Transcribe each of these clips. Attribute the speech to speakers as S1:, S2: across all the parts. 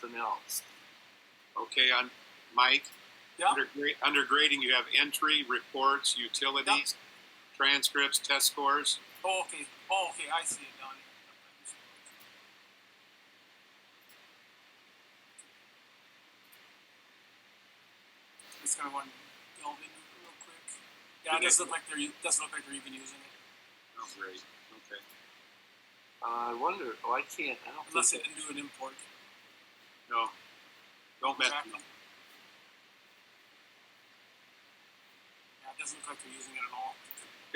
S1: nothing else.
S2: Okay, on Mike.
S3: Yeah.
S2: Under grading, you have entry, reports, utilities, transcripts, test scores.
S3: Oh, okay. I see it down here. Just gonna want to delve in real quick. Yeah, it doesn't look like they're even using it.
S2: Oh, great. Okay.
S1: I wonder. Oh, I can't. I don't
S3: Unless
S1: think
S3: it can do an import.
S2: No. Don't bet.
S3: Exactly. Yeah, it doesn't look like they're using it at all.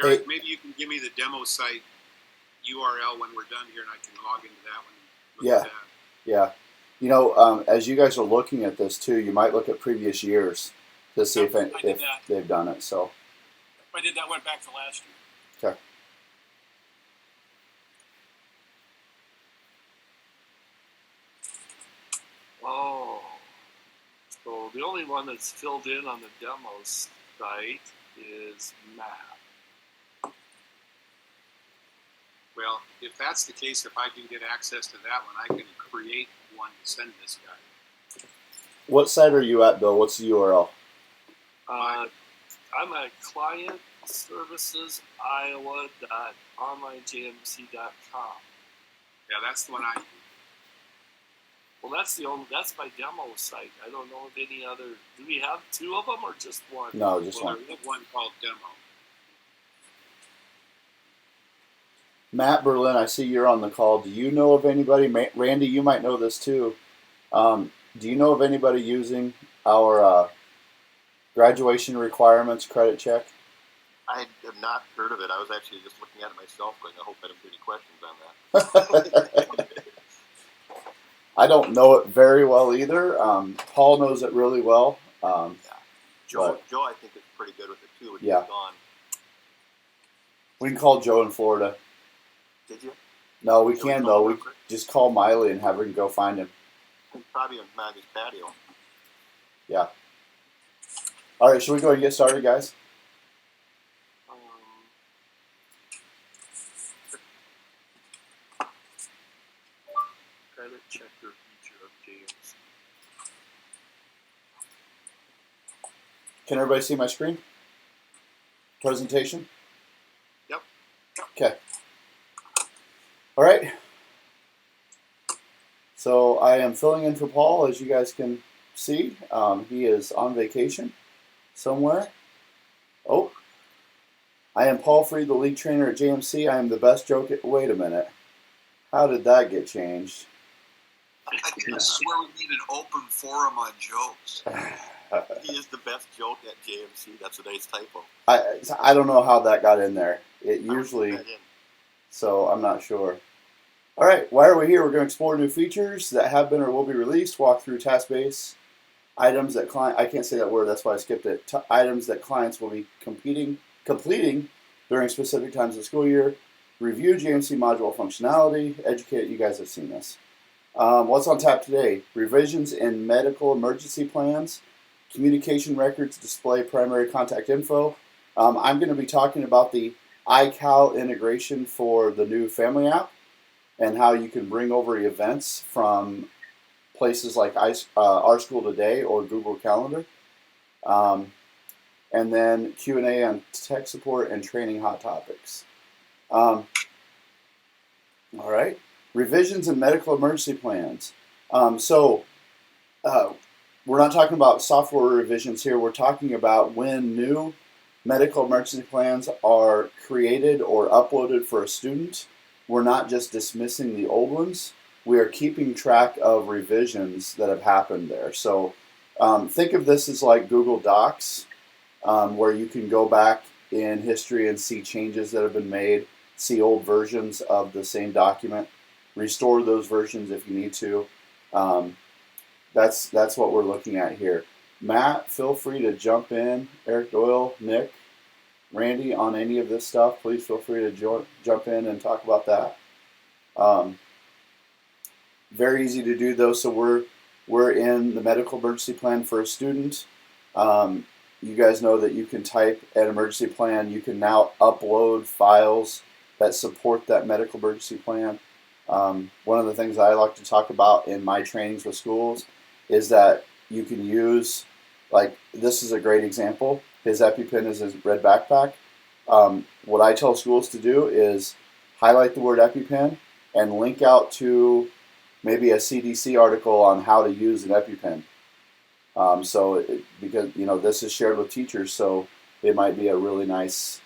S2: Eric, maybe you can give me the demo site URL when we're done here, and I can log into that one.
S4: Yeah. Yeah. You know, as you guys are looking at this too, you might look at previous years to see if they've done it. So
S3: I did that. Went back to last year.
S4: Okay.
S1: Oh, so the only one that's filled in on the demo site is Matt.
S2: Well, if that's the case, if I can get access to that one, I can create one to send this guy.
S4: What site are you at, Bill? What's the URL?
S1: I'm at clientservicesiowa.onlinejmc.com.
S2: Yeah, that's the one I use.
S1: Well, that's my demo site. I don't know of any other. Do we have two of them or just one?
S4: No, just
S2: well,
S4: one.
S2: We have one called demo.
S4: Matt Berlin, I see you're on the call. Do you know of anybody? Randy, you might know this too. Do you know of anybody using our graduation requirements credit check?
S5: I have not heard of it. I was actually just looking at it myself, going, I hope I don't get any questions on that.
S4: I don't know it very well either. Paul knows it really well.
S5: Joe, I think, is pretty good with it too when he's gone.
S4: We can call Joe in Florida.
S5: Did you?
S4: No, we can though. We just call Miley and have her go find him.
S5: He's probably on Maggie's patio.
S4: Yeah. All right, should we go and get started, guys?
S1: Credit checker feature of JMC.
S4: Can everybody see my screen? Presentation?
S2: Yep.
S4: Okay. All right. So I am filling in for Paul, as you guys can see. He is on vacation somewhere. Oh. I am Paul Freed, the league trainer at JMC. I am the best joke at... Wait a minute. How did that get changed?
S6: I think this is where we need an open forum on jokes.
S5: He is the best joke at JMC. That's a nice typo.
S4: I don't know how that got in there. It usually... So I'm not sure. All right, why are we here? We're going to explore new features that have been or will be released, walk through task-based items that I can't say that word, that's why I skipped it. Items that clients will be completing during specific times of the school year, review JMC module functionality, educate, you guys have seen this. What's on tap today? Revisions in medical emergency plans, communication records, display primary contact info. I'm going to be talking about the iCal integration for the new family app and how you can bring over events from places like Our School Today or Google Calendar. And then Q&A on tech support and training hot topics. All right. Revisions in medical emergency plans. We're not talking about software revisions here. We're talking about when new medical emergency plans are created or uploaded for a student. We're not just dismissing the old ones. We are keeping track of revisions that have happened there. So think of this as like Google Docs, where you can go back in history and see changes that have been made, see old versions of the same document, restore those versions if you need to. That's what we're looking at here. Matt, feel free to jump in. Eric Doyle, Nick, Randy, on any of this stuff, please feel free to jump in and talk about that. Very easy to do though. So we're in the medical emergency plan for a student. You guys know that you can type an emergency plan. You can now upload files that support that medical emergency plan. One of the things I like to talk about in my trainings with schools is that you can use, like, this is a great example. His EpiPen is his red backpack. What I tell schools to do is highlight the word EpiPen and link out to maybe a CDC article on how to use an EpiPen. Because this is shared with teachers, so it might be a really nice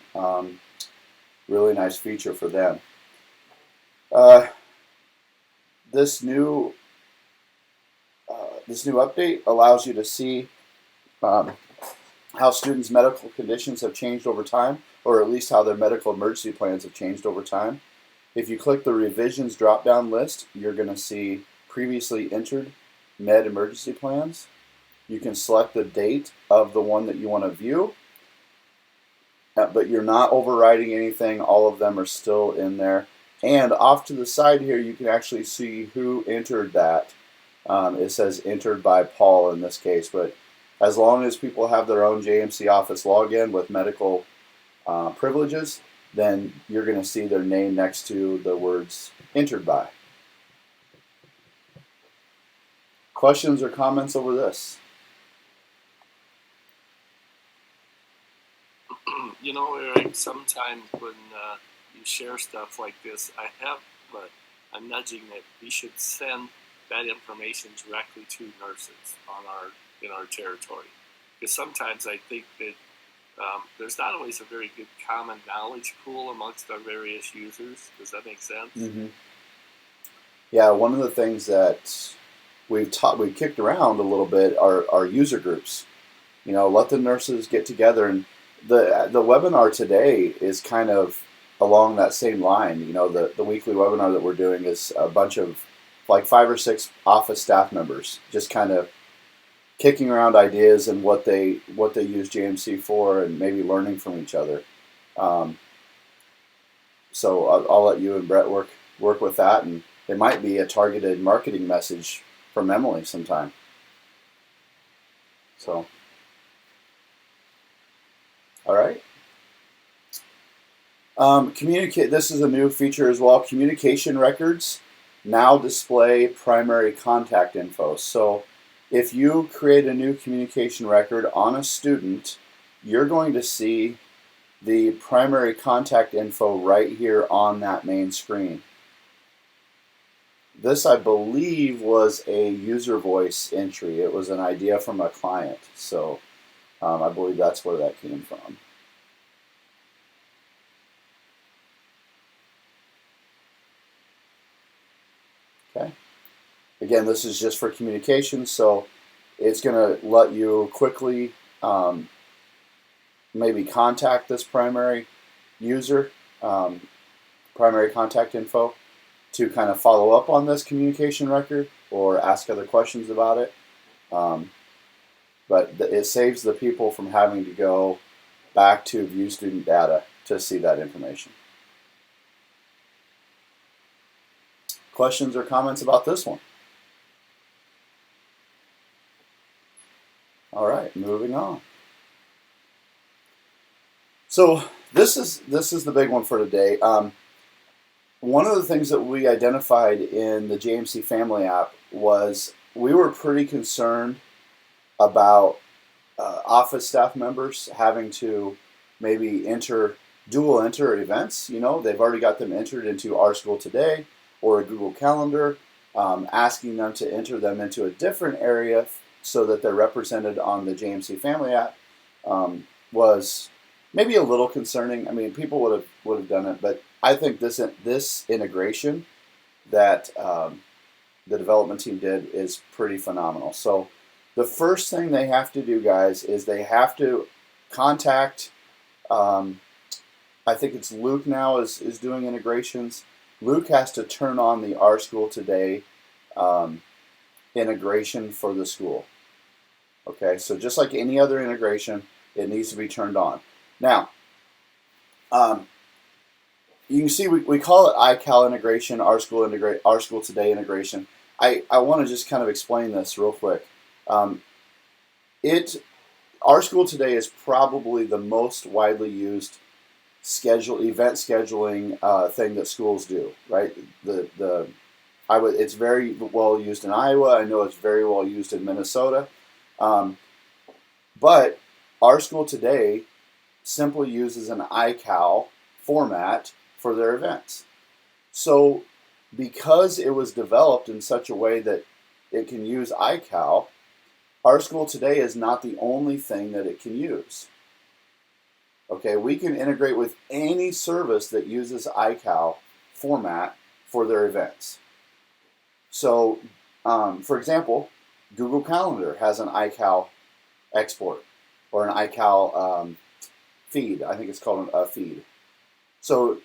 S4: feature for them. This new update allows you to see how students' medical conditions have changed over time, or at least how their medical emergency plans have changed over time. If you click the revisions drop-down list, you're going to see previously entered med emergency plans. You can select the date of the one that you want to view, but you're not overriding anything. All of them are still in there. And off to the side here, you can actually see who entered that. It says entered by Paul in this case, but as long as people have their own JMC office login with medical privileges, then you're going to see their name next to the words entered by. Questions or comments over this?
S1: Eric, sometimes when you share stuff like this, I have a nudging that we should send that information directly to nurses in our territory. Because sometimes I think that there's not always a very good common knowledge pool amongst our various users. Does that make sense?
S4: Mm-hmm. Yeah, one of the things that we've kicked around a little bit are user groups. Let the nurses get together, and the webinar today is kind of along that same line. The weekly webinar that we're doing is a bunch of like 5 or 6 office staff members just kind of kicking around ideas and what they use JMC for, and maybe learning from each other. So I'll let you and Brett work with that, and it might be a targeted marketing message from Emily sometime. So, all right. Communicate. This is a new feature as well. Communication records now display primary contact info. So if you create a new communication record on a student, you're going to see the primary contact info right here on that main screen. This, I believe, was a user voice entry. It was an idea from a client. So I believe that's where that came from. Okay. Again, this is just for communication, so it's going to let you quickly maybe contact this primary user, primary contact info, to kind of follow up on this communication record or ask other questions about it. But it saves the people from having to go back to view student data to see that information. Questions or comments about this one? All right, moving on. So this is the big one for today. One of the things that we identified in the JMC Family app was we were pretty concerned about office staff members having to maybe dual enter events. They've already got them entered into Our School Today or a Google Calendar, asking them to enter them into a different area so that they're represented on the JMC Family app was maybe a little concerning. I mean, people would have done it, but I think this integration that the development team did is pretty phenomenal. So the first thing they have to do, guys, is they have to contact, I think it's Luke now is doing integrations. Luke has to turn on the Our School Today integration for the school. Okay, so just like any other integration, it needs to be turned on. Now, you can see we call it iCal integration, Our School Today integration. I want to just kind of explain this real quick. Our School Today is probably the most widely used event scheduling thing that schools do, right? It's very well used in Iowa. I know it's very well used in Minnesota. But our school today simply uses an iCal format for their events. So because it was developed in such a way that it can use iCal, our school today is not the only thing that it can use. Okay, we can integrate with any service that uses iCal format for their events. So, for example, Google Calendar has an iCal export or an iCal feed. I think it's called a feed. So,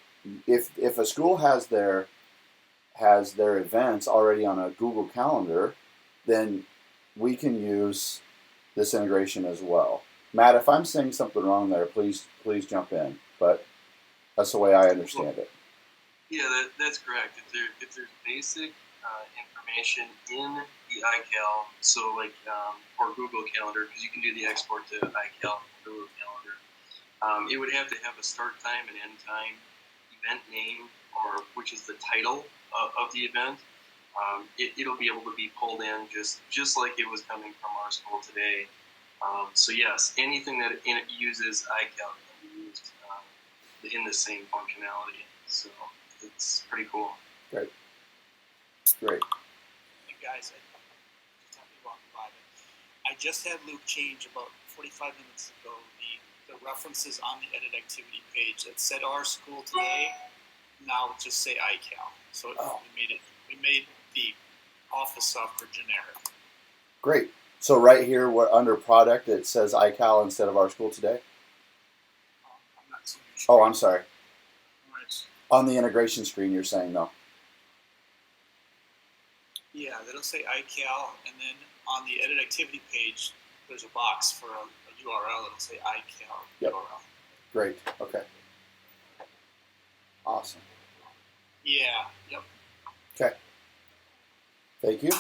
S4: if a school has their events already on a Google Calendar, then we can use this integration as well. Matt, if I'm saying something wrong there, please jump in. But that's the way I understand it.
S7: Yeah, that's correct. If there's basic information in the iCal, so like or Google Calendar, because you can do the export to iCal from Google Calendar, it would have to have a start time and end time, event name, or which is the title of the event. It'll be able to be pulled in just like it was coming from our school today. So yes, anything that uses iCal can be used in the same functionality. So it's pretty cool.
S4: Great.
S3: Hey guys, just have to walk by it. I just had Luke change about 45 minutes ago the references on the edit activity page that said our school today. Now just say iCal. So we made the Office software generic.
S4: Great. So right here, we're under product, it says iCal instead of our school today.
S3: I'm not seeing your
S4: Oh,
S3: screen.
S4: I'm sorry.
S3: Right.
S4: On the integration screen, you're saying though.
S3: Yeah, that'll say iCal, and then on the edit activity page, there's a box for a URL that'll say iCal
S4: Yep.
S3: URL.
S4: Great. Okay. Awesome.
S3: Yeah. Yep.
S4: Okay. Thank you.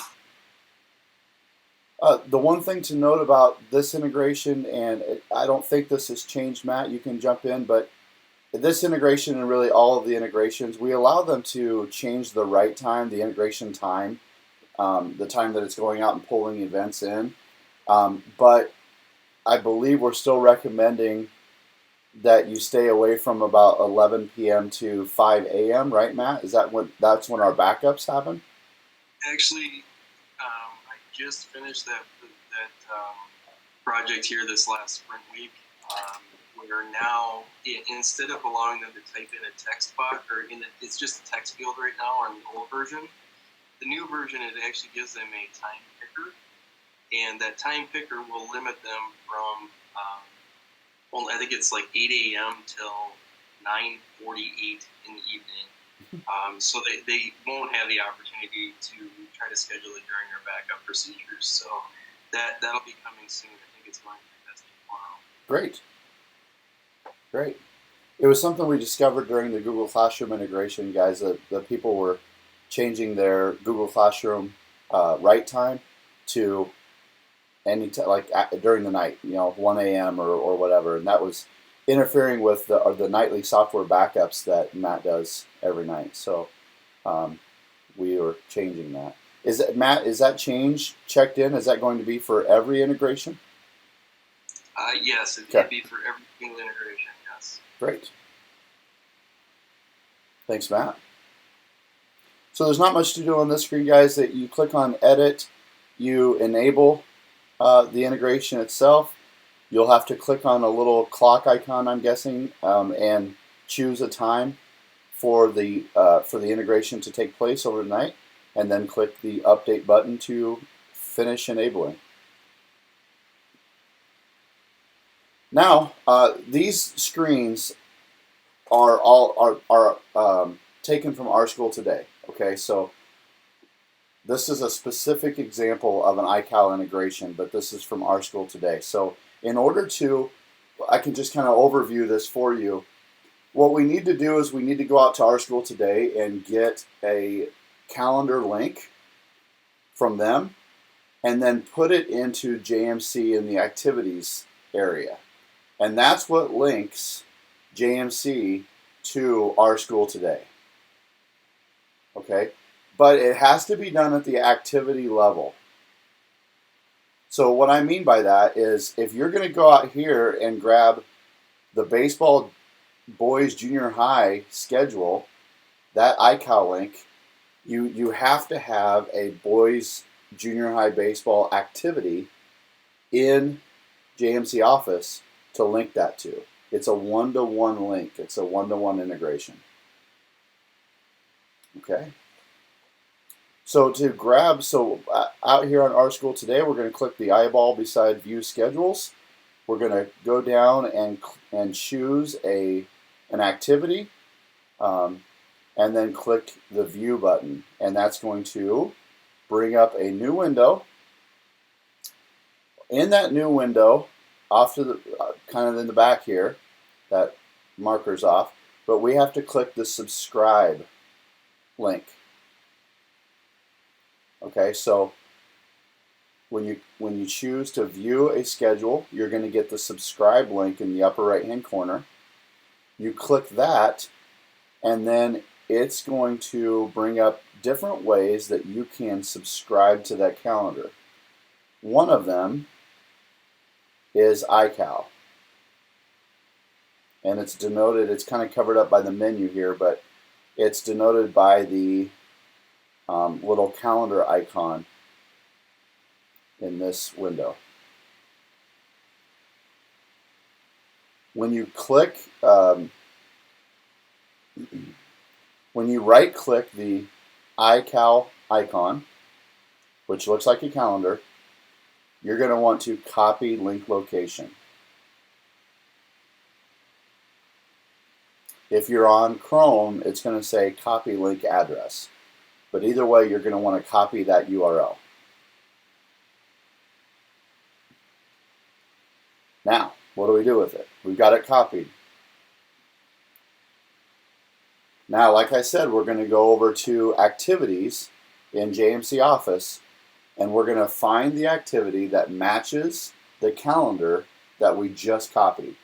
S4: The one thing to note about this integration, and I don't think this has changed, Matt, you can jump in, but this integration and really all of the integrations, we allow them to change the write time, the integration time, the time that it's going out and pulling events in. But I believe we're still recommending that you stay away from about 11 p.m. to 5 a.m., right, Matt? That's when our backups happen?
S7: Actually, I just finished that project here this last sprint week. Where now, instead of allowing them to type in a text box, it's just a text field right now on the old version. The new version, it actually gives them a time picker, and that time picker will limit them from, I think it's like 8 a.m. till 9:48 in the evening. So they won't have the opportunity to try to schedule it during their backup procedures. So that'll be coming soon. I think it's going to be tested tomorrow.
S4: Great. It was something we discovered during the Google Classroom integration, guys, that the people were changing their Google Classroom write time to during the night, 1 a.m. or whatever, and that was interfering with the nightly software backups that Matt does every night. So we were changing that. Matt, is that change checked in? Is that going to be for every integration?
S7: Yes, it
S4: Okay.
S7: would be for every single integration, yes.
S4: Great. Thanks, Matt. So there's not much to do on this screen, guys. That you click on Edit, you enable the integration itself. You'll have to click on a little clock icon, I'm guessing, and choose a time for the integration to take place overnight, and then click the Update button to finish enabling. Now, these screens are taken from our school today. Okay, so this is a specific example of an iCal integration, but this is from our school today. So in order to, I can just kind of overview this for you. What we need to do is we need to go out to our school today and get a calendar link from them, and then put it into JMC in the activities area. And that's what links JMC to Our School Today. Okay? But it has to be done at the activity level. So what I mean by that is if you're going to go out here and grab the baseball boys junior high schedule, that iCal link, you have to have a boys junior high baseball activity in JMC Office to link that to. It's a one-to-one link. It's a one-to-one integration. Okay? So to grab, out here on Our School Today, we're going to click the eyeball beside View Schedules. We're going to go down and choose an activity, and then click the View button, and that's going to bring up a new window. In that new window, off to the kind of in the back here, that marker's off, but we have to click the subscribe link. Okay, so when you choose to view a schedule, you're going to get the subscribe link in the upper right hand corner. You click that, and then it's going to bring up different ways that you can subscribe to that calendar. One of them is iCal. And it's denoted, it's kind of covered up by the menu here, but it's denoted by the little calendar icon in this window. When you click, when you right click the iCal icon, which looks like a calendar, you're going to want to copy link location. If you're on Chrome, it's going to say copy link address. But either way, you're going to want to copy that URL. Now, what do we do with it? We've got it copied. Now, like I said, we're going to go over to activities in JMC Office, and we're going to find the activity that matches the calendar that we just copied.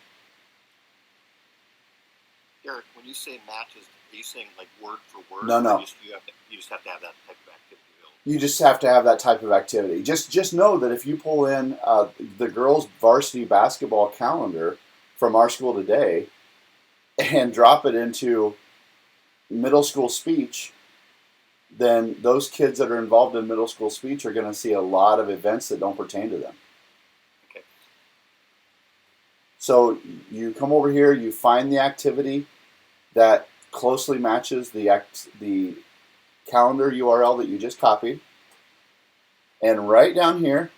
S5: Eric, when you say matches, are you saying like word for word?
S4: No, no.
S5: You just have to have that type of activity available.
S4: You just have to have that type of activity. Just know that if you pull in the girls' varsity basketball calendar from Our School Today and drop it into middle school speech, then those kids that are involved in middle school speech are going to see a lot of events that don't pertain to them.
S5: Okay.
S4: So you come over here, you find the activity that closely matches the calendar URL that you just copied, and right down here,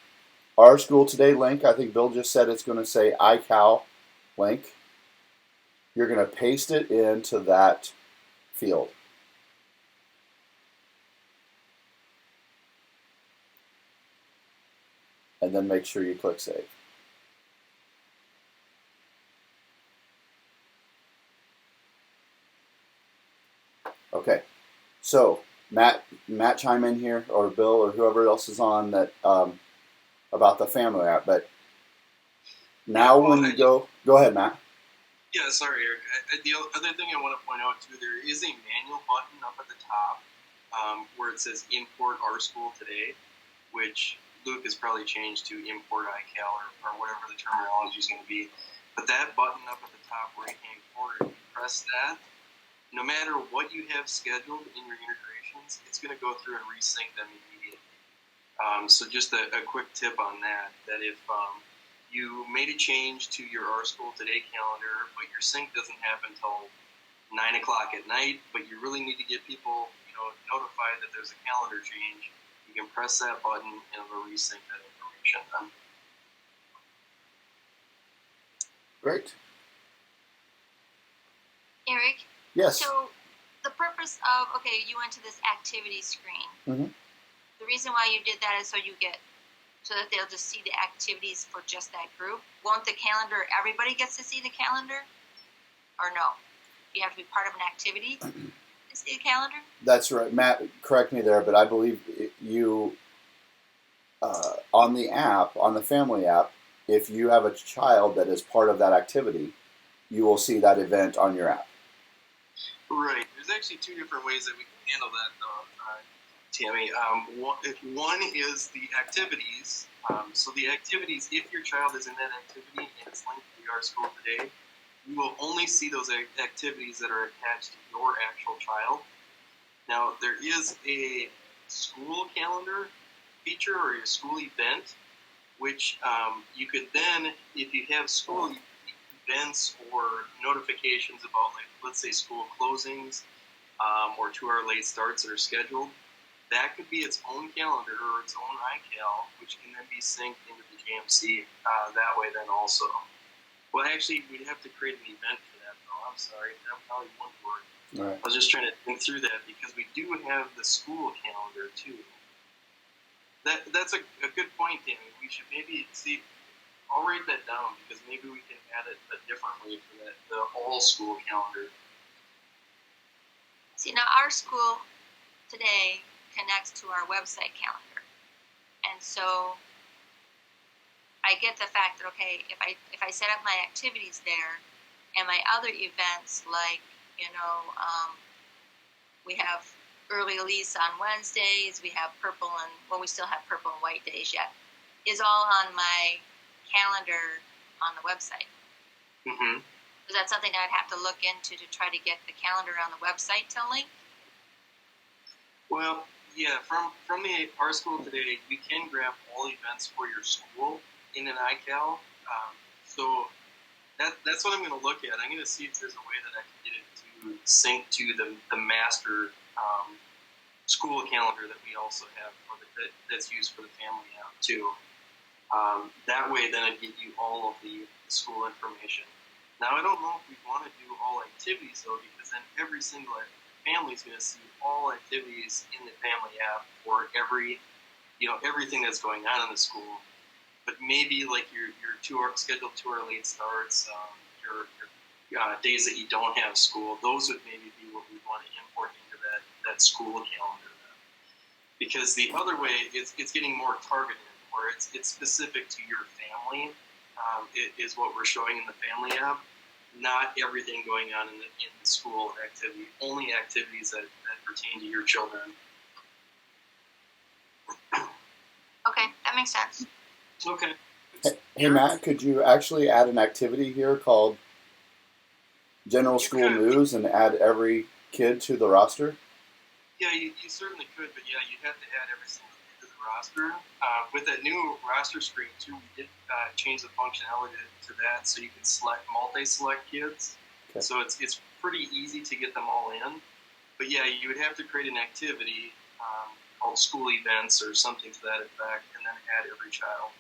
S4: Our School Today link, I think Bill just said it's going to say iCal link. You're going to paste it into that field. And then make sure you click Save. Okay, so Matt chime in here, or Bill, or whoever else is on that about the family app. But now when you go ahead, Matt.
S7: Yeah, sorry, Eric. The other thing I want to point out too, there is a manual button up at the top where it says Import Our School Today, which Luke has probably changed to Import iCal or whatever the terminology is going to be. But that button up at the top right-hand corner, if you press that, no matter what you have scheduled in your integrations, it's going to go through and resync them immediately. So just a quick tip on that if you made a change to your Our School Today calendar, but your sync doesn't happen until 9 o'clock at night, but you really need to get people notified that there's a calendar change, you can press that button and it'll resync that information then.
S4: Great.
S8: Eric?
S4: Yes.
S8: So the purpose of, you went to this activity screen.
S4: Mm-hmm.
S8: The reason why you did that is so that they'll just see the activities for just that group. Won't the calendar, everybody gets to see the calendar? Or no? You have to be part of an activity to see the calendar?
S4: That's right. Matt, correct me there, but I believe you, on the app, on the family app, if you have a child that is part of that activity, you will see that event on your app.
S7: Right. There's actually two different ways that we can handle that, though, Tammy. One is the activities. So the activities, if your child is in that activity and it's linked to Our School Today, you will only see those activities that are attached to your actual child. Now, there is a school calendar feature or a school event, which you could then, if you have school events or notifications about, like, let's say school closings or 2-hour late starts that are scheduled, that could be its own calendar or its own iCal, which can then be synced into the JMC that way then also. Well, actually, we'd have to create an event for that, though. I'm sorry. That probably wouldn't work.
S4: All right.
S7: I was just trying to think through that because we do have the school calendar, too. That's a good point, Danny. We should maybe see. I'll write that down because maybe we can add it a different way for that, the all school calendar.
S8: See, now Our School Today connects to our website calendar, and so I get the fact that, okay, if I set up my activities there and my other events, like, we have early release on Wednesdays, we have purple and, well, we still have purple and white days yet, is all on my calendar on the website.
S7: Mm-hmm.
S8: Is that something I'd have to look into to try to get the calendar on the website to link?
S7: Well, yeah, from the Our School Today, we can grab all events for your school in an iCal. So that's what I'm going to look at. I'm going to see if there's a way that I can get it to sync to the master school calendar that we also have that's used for the family app too. That way, then I'd get you all of the school information. Now, I don't know if we want to do all activities though, because then every single family is going to see all activities in the family app for everything that's going on in the school. But maybe like your scheduled 2-hour late starts, your days that you don't have school, those would maybe be what we want to import into that school calendar then. Because the other way it's getting more targeted, where it's specific to your family. It is what we're showing in the family app, not everything going on in the school activity, only activities that pertain to your children.
S8: Okay, that makes sense.
S7: Okay.
S4: Hey Matt, could you actually add an activity here called General School News and add every kid to the roster?
S7: Yeah, you certainly could, but yeah, you'd have to add every single kid to the roster. With that new roster screen too, we did change the functionality to that, so you can multi-select kids.
S4: Okay.
S7: So it's pretty easy to get them all in. But yeah, you would have to create an activity called school events or something to that effect, and then add every child.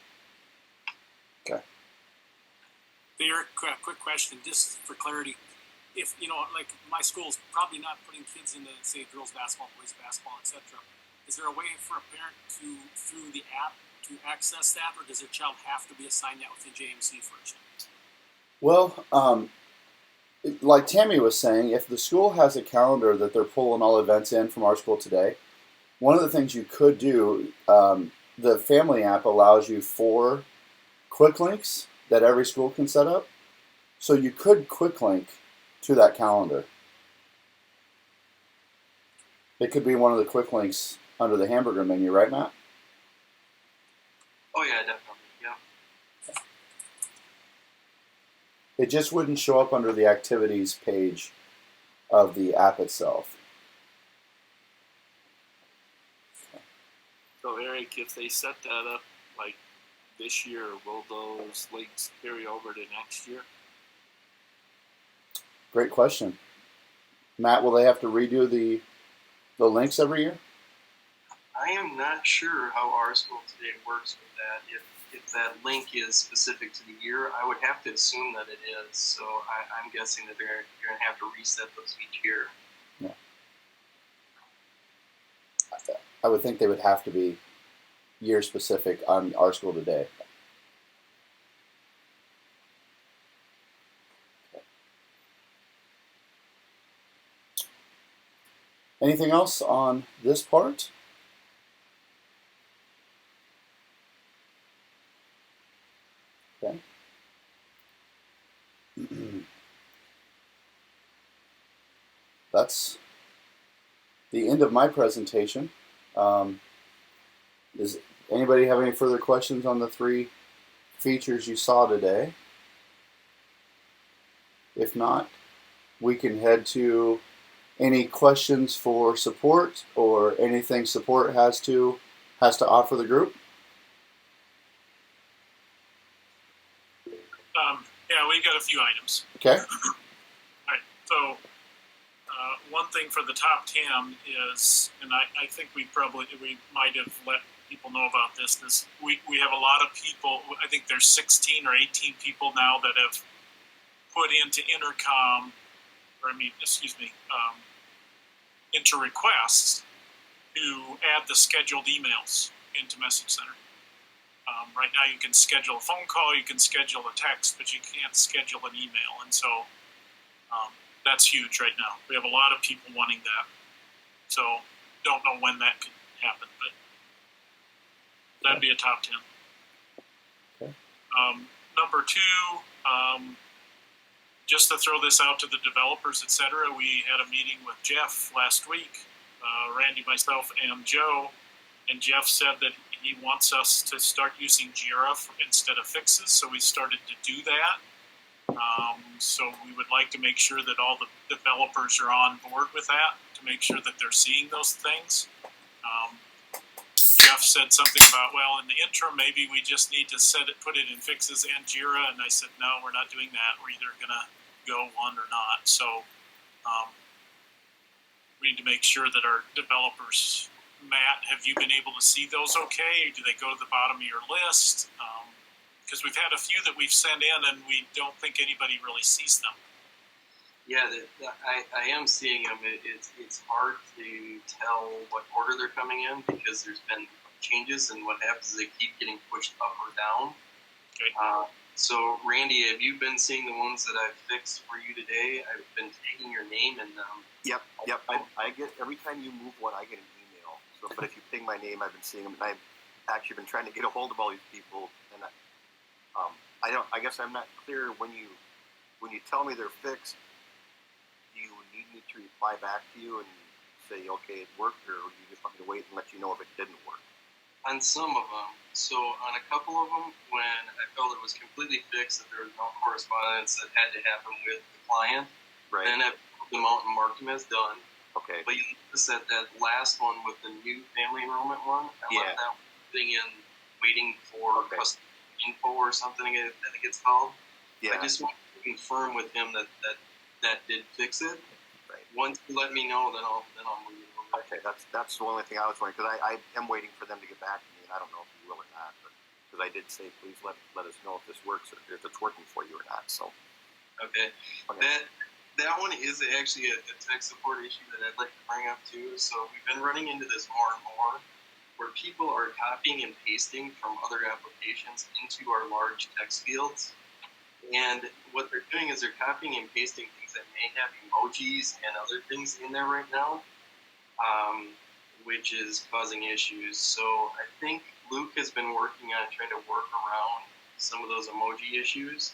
S4: Okay.
S9: Eric, quick question, just for clarity. If, like my school's probably not putting kids into, say, girls basketball, boys basketball, etc., is there a way for a parent to, through the app, to access that, or does their child have to be assigned that within JMC, for instance?
S4: Well, like Tammy was saying, if the school has a calendar that they're pulling all events in from Our School Today, one of the things you could do, the family app allows you 4 quick links that every school can set up. So you could quick link to that calendar. It could be one of the quick links under the hamburger menu, right, Matt?
S7: Oh yeah, definitely, yeah.
S4: It just wouldn't show up under the activities page of the app itself.
S1: So Eric, if they set that up like this year, will those links carry over to next year?
S4: Great question. Matt, will they have to redo the links every year?
S7: I am not sure how Our School Today works with that. If that link is specific to the year, I would have to assume that it is. So I'm guessing that you're going to have to reset those each year.
S4: Yeah. I would think they would have to be year specific on Our School Today. Anything else on this part? Okay. that's the end of my presentation. Does anybody have any further questions on the 3 features you saw today? If not, we can head to any questions for support or anything support has to offer the group.
S9: Yeah, we've got a few items.
S4: Okay.
S9: All right. So one thing for the top 10 is, and I think we might have let people know about this. We have a lot of people. I think there's 16 or 18 people now that have put into intercom, into requests to add the scheduled emails into Message Center. Right now you can schedule a phone call, you can schedule a text, but you can't schedule an email. And so that's huge right now. We have a lot of people wanting that. So don't know when that could happen, but that'd be a top 10.
S4: Okay.
S9: Number 2, just to throw this out to the developers, etc., we had a meeting with Jeff last week, Randy, myself, and Joe, and Jeff said that he wants us to start using Jira instead of Fixes, so we started to do that. So we would like to make sure that all the developers are on board with that, to make sure that they're seeing those things. Jeff said something about, well, in the interim, maybe we just need to put it in Fixes and Jira, and I said, no, we're not doing that. We're either going to go one or not. So we need to make sure that our developers, Matt, have you been able to see those okay? Do they go to the bottom of your list? Because we've had a few that we've sent in and we don't think anybody really sees them.
S7: Yeah, I am seeing them. It's hard to tell what order they're coming in because there's been changes, and what happens is they keep getting pushed up or down.
S9: Okay.
S7: So, Randy, have you been seeing the ones that I've fixed for you today? I've been taking your name in them.
S5: Yep. I get, every time you move one, I get an email. So, but if you ping my name, I've been seeing them, and I've actually been trying to get a hold of all these people. And I guess I'm not clear when you tell me they're fixed. Do you need me to reply back to you and say, okay, it worked, or do you just want me to wait and let you know if it didn't work?
S7: On some of them. So on a couple of them, when I felt it was completely fixed, that there was no correspondence that had to happen with the client,
S5: Right.
S7: then I put them out and marked them as done.
S5: Okay.
S7: But you notice that last one with the new family enrollment one, I left that thing in waiting for customer info or something, I think it's called.
S5: Yeah.
S7: I just want to confirm with him that did fix it.
S5: Right.
S7: Once you let me know, then I'll move it over.
S5: Okay, that's the only thing I was wondering, because I am waiting for them to get back to me, and I don't know if you will or not, but because I did say, please let us know if this works, or if it's working for you or not. So.
S7: Okay. That one is actually a tech support issue that I'd like to bring up too. So we've been running into this more and more, where people are copying and pasting from other applications into our large text fields. And what they're doing is they're copying and pasting things that may have emojis and other things in there right now, which is causing issues. So I think Luke has been working on trying to work around some of those emoji issues.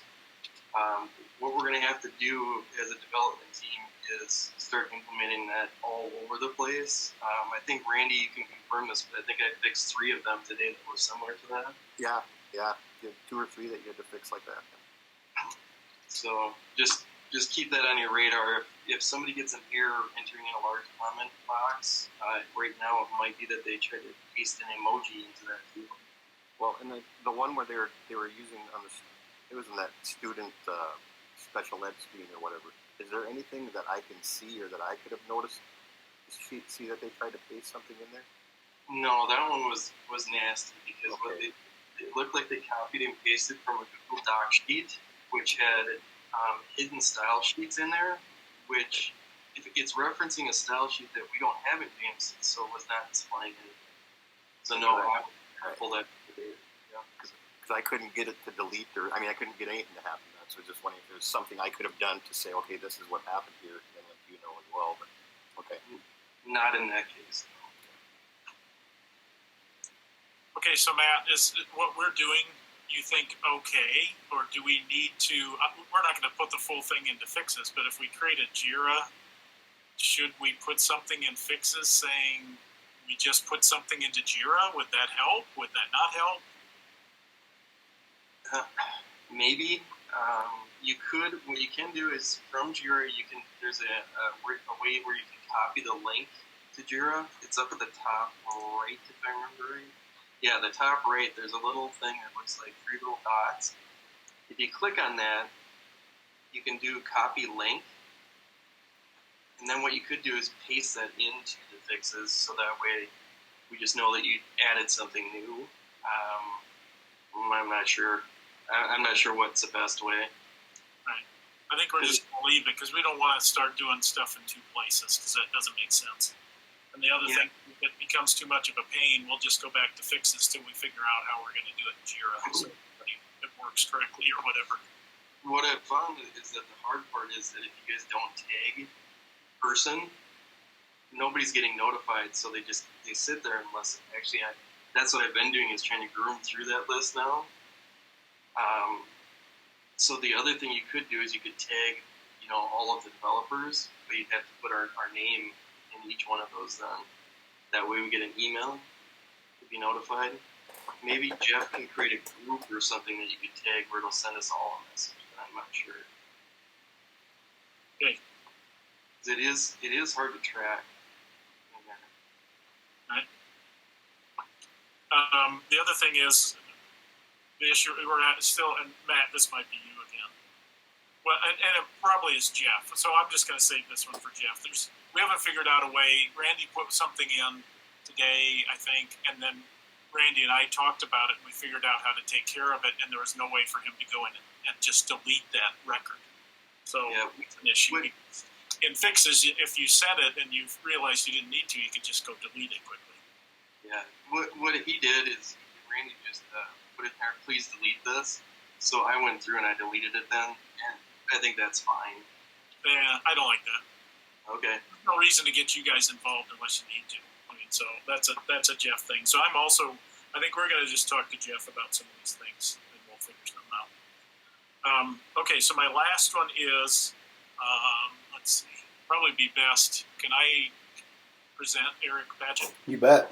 S7: What we're going to have to do as a development team is start implementing that all over the place. I think, Randy, you can confirm this, but I think I fixed 3 of them today that were similar to that.
S5: Yeah. You had 2 or 3 that you had to fix like that.
S7: So just keep that on your radar. If somebody gets an error entering in a large comment box, right now it might be that they try to paste an emoji into that too.
S5: Well, and the one where they were using it was in that student special ed screen or whatever. Is there anything that I can see or that I could have noticed? See that they tried to paste something in there?
S7: No, that one was nasty because it looked like they copied and pasted from a Google Doc sheet, which had hidden style sheets in there, which if it's referencing a style sheet that we don't have in James, so it was not displaying it. So no, I pulled that.
S5: Because I couldn't get it to delete, I couldn't get anything to happen. So just wondering if there's something I could have done to say, okay, this is what happened here, and let you know as well. But okay,
S7: not in that case.
S9: Okay, so Matt, is what we're doing, you think okay, or do we need to? We're not going to put the full thing into Fixes, but if we create a Jira should we put something in fixes saying we just put something into Jira? Would that help? Would that not help?
S7: Maybe. You could. What you can do is from Jira, there's a way where you can copy the link to Jira. It's up at the top right, if I remember right. Yeah, the top right. There's a little thing that looks like 3 little dots. If you click on that, you can do copy link. And then what you could do is paste that into the fixes, so that way we just know that you added something new. I'm not sure. I'm not sure what's the best way.
S9: Right. I think we're just going to leave it because we don't want to start doing stuff in 2 places because that doesn't make sense. And the other thing, if it becomes too much of a pain, we'll just go back to fixes till we figure out how we're going to do it in Jira so it works correctly or whatever.
S7: What I've found is that the hard part is that if you guys don't tag person, nobody's getting notified, so they sit there unless actually that's what I've been doing is trying to groom through that list now. So the other thing you could do is you could tag, all of the developers, but you'd have to put our name in each one of those then. That way we get an email to be notified. Maybe Jeff can create a group or something that you could tag where it'll send us all a message. I'm not sure.
S9: Okay.
S7: It is hard to track.
S9: Right. The other thing is the issue we're at still, and Matt, this might be you again. Well, and it probably is Jeff. So I'm just going to save this one for Jeff. We haven't figured out a way. Randy put something in today, I think, and then Randy and I talked about it, and we figured out how to take care of it, and there was no way for him to go in and just delete that record. So it's an issue. In fixes, if you set it and you realized you didn't need to, you could just go delete it quickly.
S7: Yeah. What he did is Randy just put it there, please delete this. So I went through and I deleted it then, and I think that's fine.
S9: Yeah, I don't like that.
S7: Okay.
S9: There's no reason to get you guys involved unless you need to. I mean, so that's a Jeff thing. So I think we're going to just talk to Jeff about some of these things, and we'll figure something out. Okay, so my last one is, let's see, probably be best. Can I present Eric Padgett?
S4: You bet.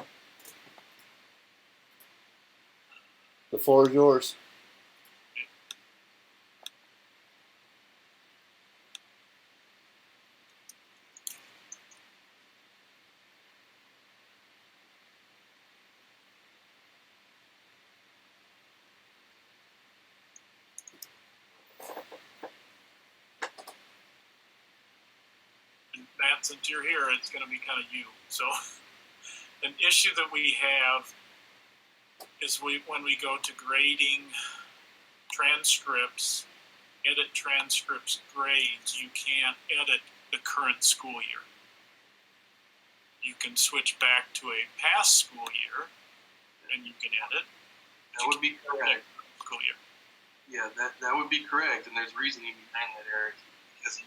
S4: The floor is yours.
S9: Matt, since you're here, it's going to be kind of you. So, an issue that we have is when we go to grading transcripts, edit transcripts grades, you can't edit the current school year. You can switch back to a past school year, and you can edit.
S7: That would be correct.
S9: School year.
S7: Yeah, that would be correct, and there's reasoning behind that, Eric. Because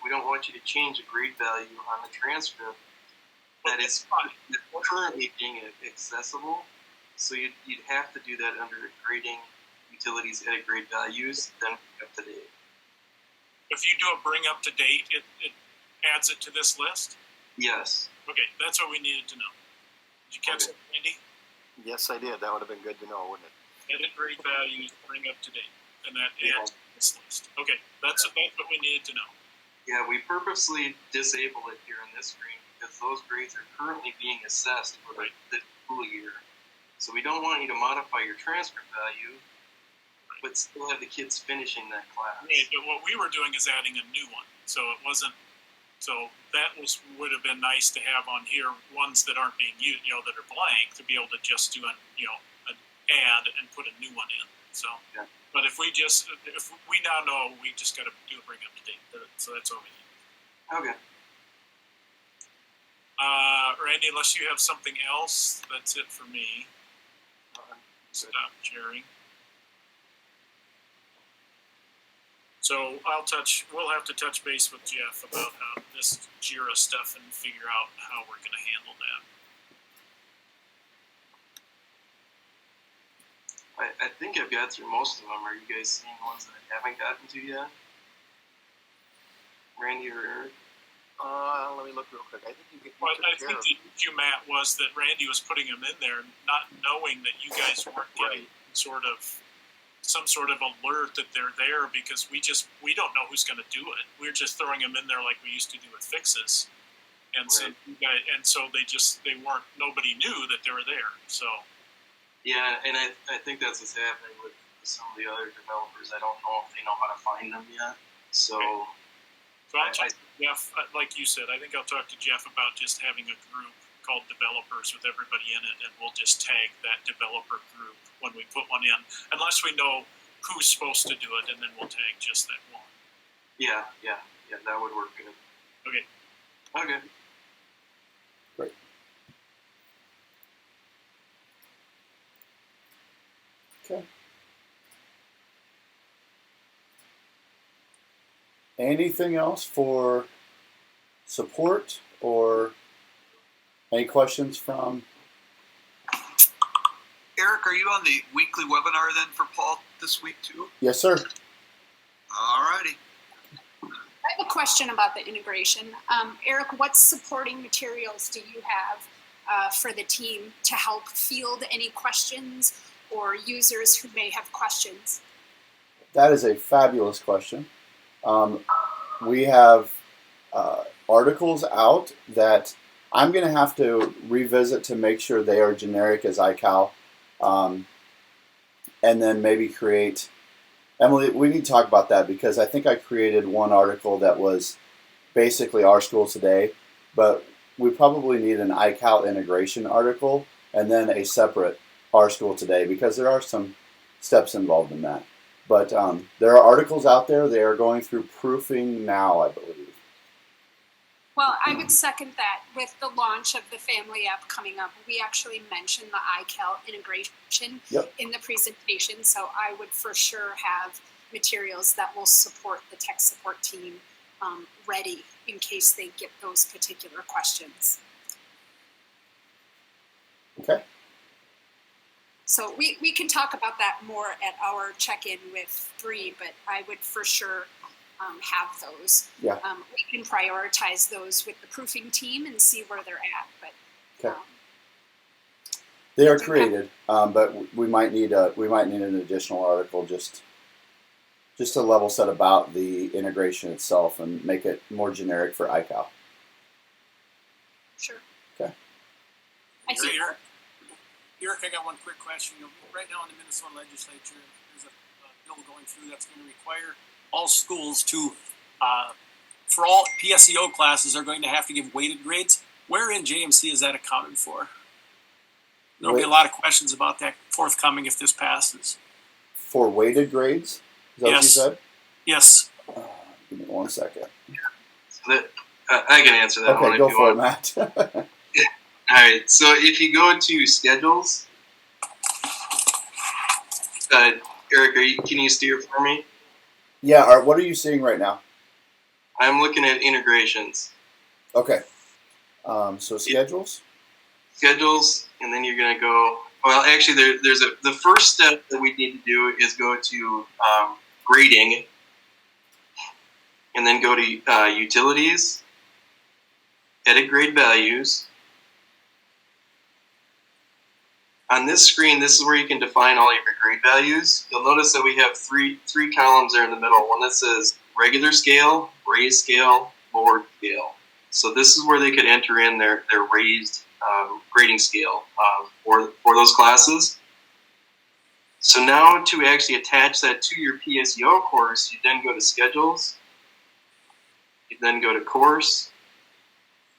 S7: we don't want you to change the grade value on the transcript that is currently being accessible. So you'd have to do that under grading utilities, edit grade values, then up to date.
S9: If you do a bring up to date, it adds it to this list?
S7: Yes.
S9: Okay, that's what we needed to know. Did you catch that, Andy?
S5: Yes, I did. That would have been good to know, wouldn't it?
S9: Edit grade values, bring up to date, and that adds to this list. Okay, that's what we needed to know.
S7: Yeah, we purposely disable it here on this screen because those grades are currently being assessed for the school year. So we don't want you to modify your transcript value, but still have the kids finishing that class.
S9: Right, but what we were doing is adding a new one. So it wasn't. So that would have been nice to have on here ones that aren't being used, that are blank, to be able to just do an add and put a new one in. So, but if we now know, we just got to do a bring up to date. So that's all we need.
S7: Okay.
S9: Randy, unless you have something else, that's it for me. Stop sharing. So we'll have to touch base with Jeff about this Jira stuff and figure out how we're going to handle that.
S7: I think I've got through most of them. Are you guys seeing ones that I haven't gotten to yet? Randy or Eric?
S5: Let me look real quick. I think you
S9: Well,
S5: took
S9: I
S5: care
S9: think
S5: of
S9: the issue, Matt, was that Randy was putting him in there, not knowing that you guys weren't getting some sort of alert that they're there, because we don't know who's going to do it. We're just throwing them in there like we used to do with fixes, and so nobody knew that they were there. So
S7: Yeah, and I think that's what's happening with some of the other developers. I don't know if they know how to find them yet. So
S9: I'll talk to Jeff, like you said. I think I'll talk to Jeff about just having a group called developers with everybody in it, and we'll just tag that developer group when we put one in, unless we know who's supposed to do it, and then we'll tag just that one.
S7: yeah, that would work good.
S9: Okay.
S4: Great. Okay. Anything else for support or any questions from?
S6: Eric, are you on the weekly webinar then for Paul this week too?
S4: Yes, sir.
S6: Alrighty.
S10: I have a question about the integration. Eric, what supporting materials do you have for the team to help field any questions or users who may have questions?
S4: That is a fabulous question. We have articles out that I'm going to have to revisit to make sure they are generic as iCal, and then maybe create. Emily, we need to talk about that, because I think I created one article that was basically Our School Today, but we probably need an iCal integration article and then a separate Our School Today, because there are some steps involved in that. But there are articles out there. They are going through proofing now, I believe.
S10: Well, I would second that. With the launch of the Family app coming up, we actually mentioned the iCal integration in the presentation, so I would for sure have materials that will support the tech support team ready in case they get those particular questions.
S4: Okay.
S10: So we can talk about that more at our check-in with Bree, but I would for sure have those.
S4: Yeah.
S10: We can prioritize those with the proofing team and see where they're at. But
S4: okay. They are created, but we might need an additional article just to level set about the integration itself and make it more generic for iCal.
S10: Sure.
S4: Okay.
S9: Eric, I got one quick question. Right now in the Minnesota legislature, there's a bill going through that's going to require all schools to, for all PSEO classes, are going to have to give weighted grades. Where in JMC is that accounted for? There'll be a lot of questions about that forthcoming if this passes.
S4: For weighted grades? Is that what you said?
S7: Yes.
S4: Give me 1 second.
S7: So I can answer that one
S4: if you want.
S7: Matt.
S4: All
S7: right. So if you go to schedules, Eric, can you steer for me?
S4: Yeah. What are you seeing right now?
S7: I'm looking at integrations.
S4: Okay. So schedules.
S7: Schedules, and then you're going to go. Well, actually, the first step that we need to do is go to grading, and then go to utilities, edit grade values. On this screen, this is where you can define all your grade values. You'll notice that we have three columns there in the middle. One that says regular scale, raised scale, lowered scale. So this is where they could enter in their raised grading scale for those classes. So now to actually attach that to your PSEO course, you then go to schedules, you then go to course,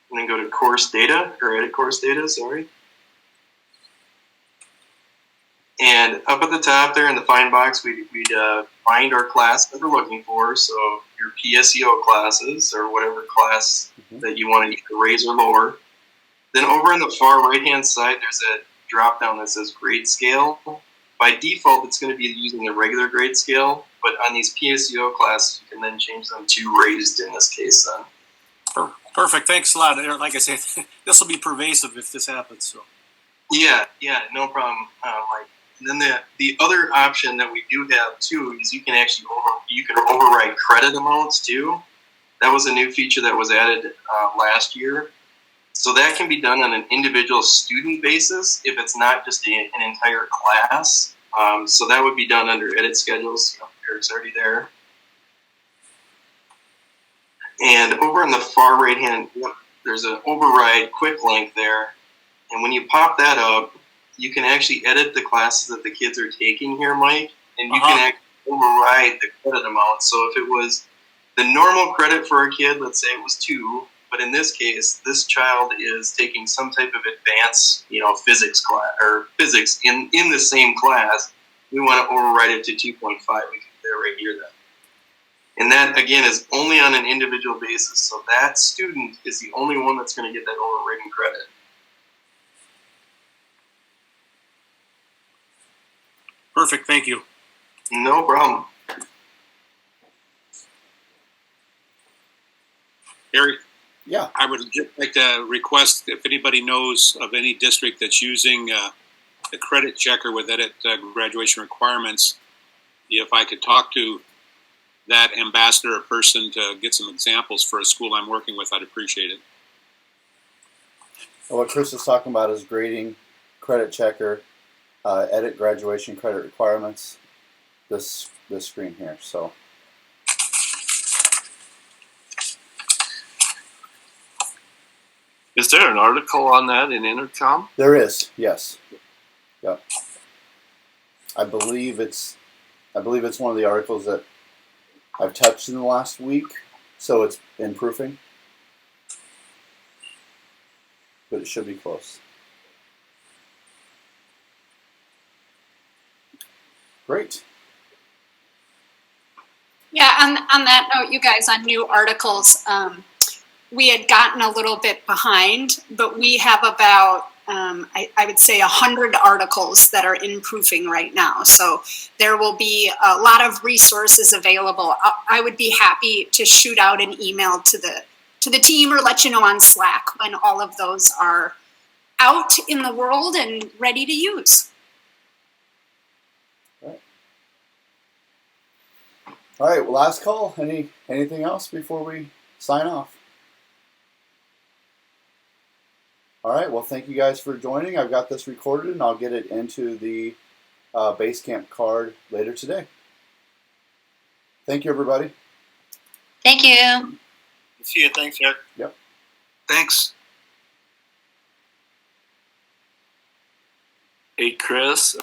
S7: and then go to course data, or edit course data, sorry. And up at the top there in the find box, we'd find our class that we're looking for. So your PSEO classes, or whatever class that you want to either raise or lower. Then over on the far right-hand side, there's a drop-down that says grade scale. By default, it's going to be using the regular grade scale, but on these PSEO classes, you can then change them to raised in this case then.
S9: Perfect. Thanks a lot, Eric. Like I said, this will be pervasive if this happens. So.
S7: Yeah, no problem. And then the other option that we do have too is you can actually override credit amounts too. That was a new feature that was added last year. So that can be done on an individual student basis if it's not just an entire class. So that would be done under edit schedules. Eric's already there. And over on the far right hand, there's an override quick link there. And when you pop that up, you can actually edit the classes that the kids are taking here, Mike. And you can actually override the credit amount. So if it was the normal credit for a kid, let's say it was 2, but in this case, this child is taking some type of advanced, physics class or physics in the same class. We want to override it to 2.5. We can do that right here then. And that, again, is only on an individual basis. So that student is the only one that's going to get that overridden credit.
S9: Perfect. Thank you.
S7: No problem.
S2: Eric?
S4: Yeah.
S2: I would just like to request if anybody knows of any district that's using the credit checker with edit graduation requirements, if I could talk to that ambassador or person to get some examples for a school I'm working with, I'd appreciate it.
S4: What Chris is talking about is grading, credit checker, edit graduation credit requirements. This screen here. So.
S1: Is there an article on that in Intercom?
S4: There is, yes. Yep. I believe it's one of the articles that I've touched in the last week, so it's in proofing. But it should be close. Great.
S10: Yeah, on that note, you guys, on new articles, we had gotten a little bit behind, but we have about, I would say, 100 articles that are in proofing right now. So there will be a lot of resources available. I would be happy to shoot out an email to the team or let you know on Slack when all of those are out in the world and ready to use.
S4: All right, well, last call. Anything else before we sign off? All right, well, thank you guys for joining. I've got this recorded, and I'll get it into the Basecamp card later today. Thank you, everybody.
S8: Thank you.
S3: See you. Thanks, Eric.
S4: Yep.
S2: Thanks.
S1: Hey, Chris,